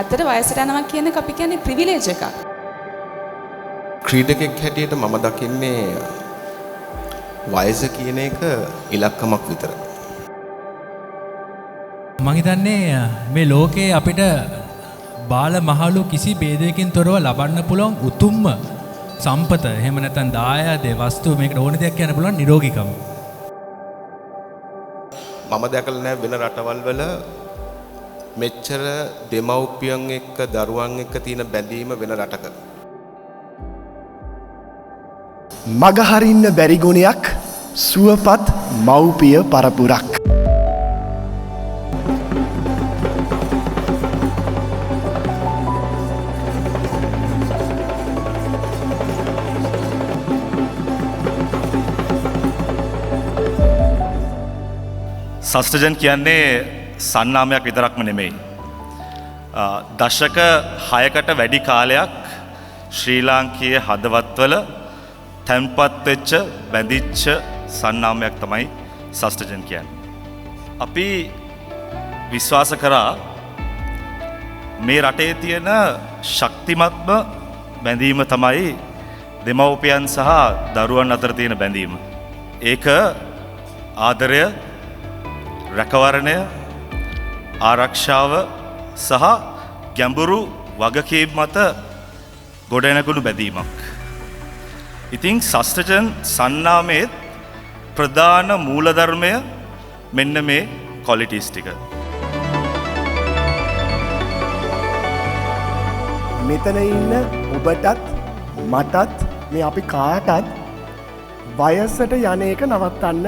ඇත්තට වයසට යනවා කියන එක අපි කියන්නේ ප්‍රිවිලේජ් එකක්. ක්‍රීඩකෙක් හැටියට මම දකින්නේ වයස කියන එක ඉලක්කමක් විතරයි. මම හිතන්නේ මේ ලෝකේ අපිට බාල මහලු කිසි ભેදයකින් තොරව ලබන්න පුළුවන් උතුම්ම සම්පත එහෙම නැත්නම් දායාදේ වස්තුව මේකට ඕන දෙයක් කියන්න පුළුවන් නිරෝගීකම. මම දැකලා නැහැ වෙන රටවල් වල මෙච්චර දෙමව්පියන් එක්ක දරුවන් එක්ක තියෙන බැඳීම වෙන රටක. මගහරින්න බැරි ගුණයක් සුවපත් මව්පිය පරපුරක්. සස්ටජන් කියන්නේ සන්නාමයක් විතරක්ම නෙමෙයි. දශක 6කට වැඩි කාලයක් ශ්‍රී ලාංකීය හදවත්වල තැන්පත් වෙච්ච බැඳිච්ච සන්නාමයක් තමයි සස්ටජන් කියන්නේ. අපි විශ්වාස කරා මේ රටේ තියෙන ශක්තිමත්ම බැඳීම තමයි දෙමව්පියන් සහ දරුවන් අතර තියෙන බැඳීම. ඒක ආදරය, රැකවරණය, ආරක්ෂාව සහ ගැඹුරු වගකීම් මත ගොඩනැගුණු බැඳීමක්. ඉතින් සස්ටජන් සන්නාමයේ ප්‍රධාන මූලධර්මය මෙන්න මේ ක්වොලිටිස් ටික. මෙතන ඉන්න ඔබටත් මටත් මේ අපි කාටත් වයසට යන එක නවත්තන්න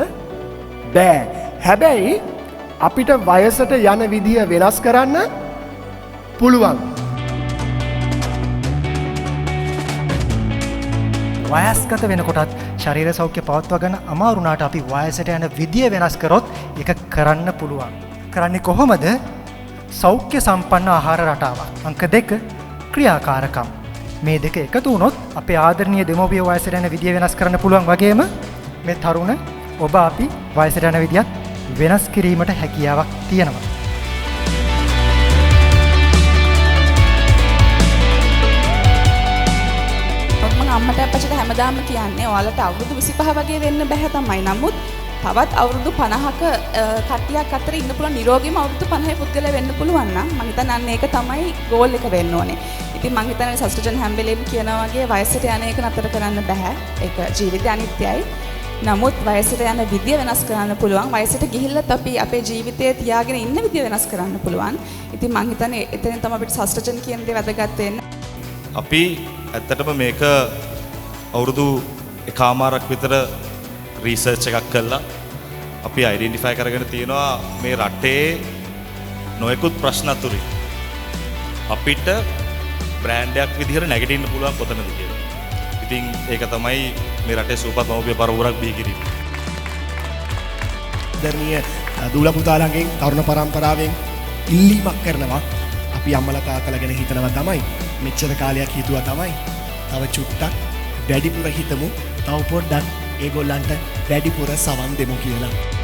බෑ. හැබැයි අපිට වයසට යන විදිය වෙනස් කරන්න පුළුවන්. වයස්ගත වෙනකොටත් ශරීර සෞඛ්‍ය පවත්වා ගන්න අමාරු වුණාට අපි වයසට යන විදිය වෙනස් කරොත් ඒක කරන්න පුළුවන්. කරන්නේ කොහොමද? සෞඛ්‍ය සම්පන්න ආහාර රටාවක්. අංක 2 ක්‍රියාකාරකම්. මේ දෙක එකතු වුණොත් අපේ ආදරණීය දෙමව්පිය වයසට යන විදිය වෙනස් කරන්න පුළුවන් වගේම මේ තරුණ ඔබ අපි වයසට යන විදියත් වෙනස් කිරීමට හැකියාවක් තියෙනවා. අම්මට අප්පච්චිට හැමදාම කියන්නේ ඔයාලට අවුරුදු 25 වගේ වෙන්න බෑ තමයි. නමුත් තවත් අවුරුදු 50ක කට්ටියක් අතර ඉන්න පුළුවන් නිරෝගීම අවුරුදු 50 පුද්ගලයා වෙන්න පුළුවන් නම් මම හිතන්නේ අන්න ඒක තමයි ගෝල් එක වෙන්න ඕනේ. ඉතින් මම හිතන්නේ සස්ටජන් හැම වෙලේම කියනවා වගේ වයසට යන එක නතර කරන්න බෑ. ඒක ජීවිතය අනිත්‍යයි. නමුත් වයසට යන විදිය වෙනස් කරන්න පුළුවන්. වයසට ගිහිල්ලත් අපි අපේ ජීවිතය තියාගෙන ඉන්න විදිය වෙනස් කරන්න පුළුවන්. ඉතින් මම හිතන්නේ එතනින් තමයි අපිට සස්ටජන් කියන දේ වැදගත් වෙන්නේ. අපි ඇත්තටම මේක අවුරුදු එකමාරක් විතර රීසර්ච් එකක් කළා. අපි අයිඩෙන්ටිෆයි කරගෙන තියෙනවා මේ රටේ නොයෙකුත් ප්‍රශ්න අතුරින් අපිට බ්‍රෑන්ඩයක් විදිහට නැගිටින්න පුළුවන් කොතනද කියලා. ඉතින් ඒක තමයි මේ රටේ සූපත් මව්පිය පරපුරක් බිහි කිරීම. ධර්මීය දූල පුතාලන්ගෙන් තරුණ පරම්පරාවෙන් ඉල්ලීමක් කරනවා. අපි අම්මලා තාත්තලා ගැන හිතනවා තමයි. මෙච්චර කාලයක් හිතුවා තමයි. තව චුට්ටක් වැඩිපුර හිතමු. තව පොඩ්ඩක් ඒගොල්ලන්ට වැඩිපුර සවන් දෙමු කියලා.